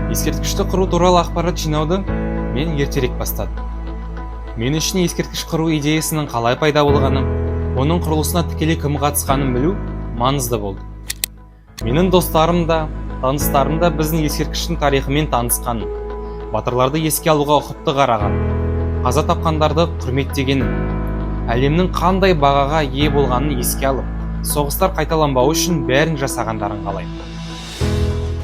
Ескерткішті құру туралы ақпарат жинауды мен ертерек бастадым. Мен үшін ескерткіш құру идеясының қалай пайда болғанын, оның құрылысына тікелей кім қатысқанын білу маңызды болды. Менің достарым да, таныстарым да біздің ескерткіштің тарихымен танысқанын, батырларды еске алуға ұқыпты қарағанын, қаза тапқандарды құрметтегенін, әлемнің қандай бағаға ие болғанын еске алып, соғыстар қайталанбауы үшін бәрін жасағандарын қалаймын.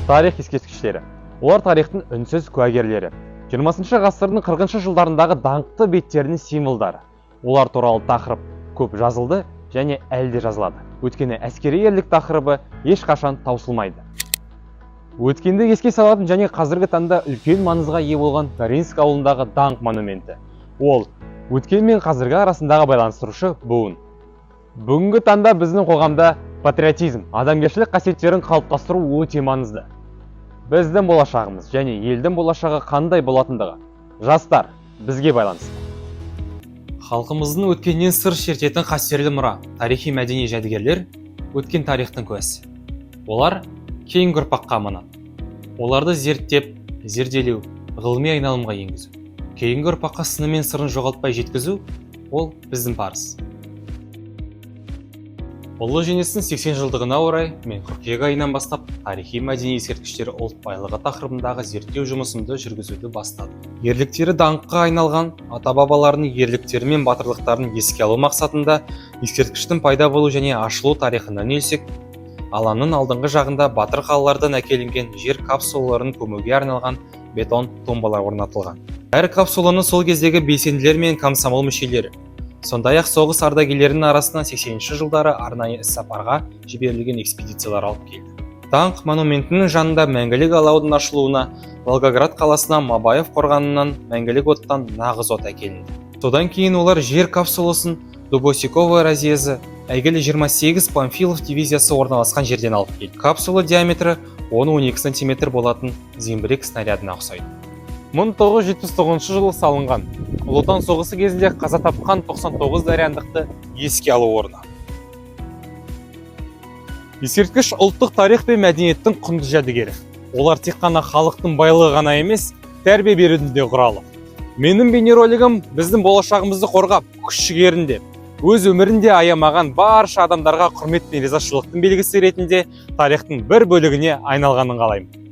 Тарих ескерткіштері. Олар тарихтың үнсіз куәгерлері. 20 ғасырдың 40 жылдарындағы даңқты беттерінің символдары. Олар туралы тақырып көп жазылды және әлде жазылады. Өткені әскери ерлік тақырыбы ешқашан таусылмайды. Өткенді еске салатын және қазіргі таңда үлкен маңызға ие болған Даринск ауылындағы даңқ монументі. Ол өткен мен қазіргі арасындағы байланыстырушы буын. Бүгінгі таңда біздің қоғамда патриотизм, адамгершілік қасиеттерін қалыптастыру өте маңызды. Біздің болашағымыз және елдің болашағы қандай болатындығы жастар бізге байланысты. Халқымыздың өткеннен сыр шертетін қастерлі мұра, тарихи мәдени жәдігерлер өткен тарихтың куәсі. Олар кейінгі ұрпаққа аманат. Оларды зерттеп, зерделеу, ғылыми айналымға енгізу. Кейінгі ұрпаққа сыны мен сырын жоғалтпай жеткізу ол біздің парыз. Ұлы жеңістің 80 жылдығына орай мен қыркүйек айынан бастап тарихи мәдени ескерткіштер ұлт байлығы тақырыбындағы зерттеу жұмысымды жүргізуді бастадым. Ерліктері даңққа айналған ата-бабаларының ерліктері мен батырлықтарын еске алу мақсатында ескерткіштің пайда болу және ашылу тарихына үңілсек, алаңның алдыңғы жағында батыр қалалардан әкелінген жер капсулаларын көмуге арналған бетон тумбалар орнатылған. Әр капсуланы сол кездегі белсенділер мен комсомол мүшелері, сондай-ақ соғыс ардагерлерінің арасына 80-ші жылдары арнайы іс-сапарға жіберілген экспедициялар алып келді. Даңқ монументінің жанында мәңгілік алаудың ашылуына Волгоград қаласынан Мабаев қорғанынан мәңгілік оттан нағыз от әкелінді. Содан кейін олар жер капсуласын Дубосиковая разъезі, әйгілі 28 Панфилов дивизиясы орналасқан жерден алып келді. Капсула диаметрі 10-12 см болатын зеңбірек снарядына ұқсайды. 1979 жылы салынған. Ұлы Отан соғысы кезінде қаза тапқан 99 дарияндықты еске алу орны. Ескерткіш ұлттық тарих пен мәдениеттің құнды жәдігері. Олар тек қана халықтың байлығы ғана емес, тәрбие берудің де құралы. Менің бейнеролигім біздің болашағымызды қорғап, күш-жігерінде, өз өмірінде аямаған барша адамдарға құрмет пен ризашылықтың белгісі ретінде тарихтың бір бөлігіне айналғанын қалаймын.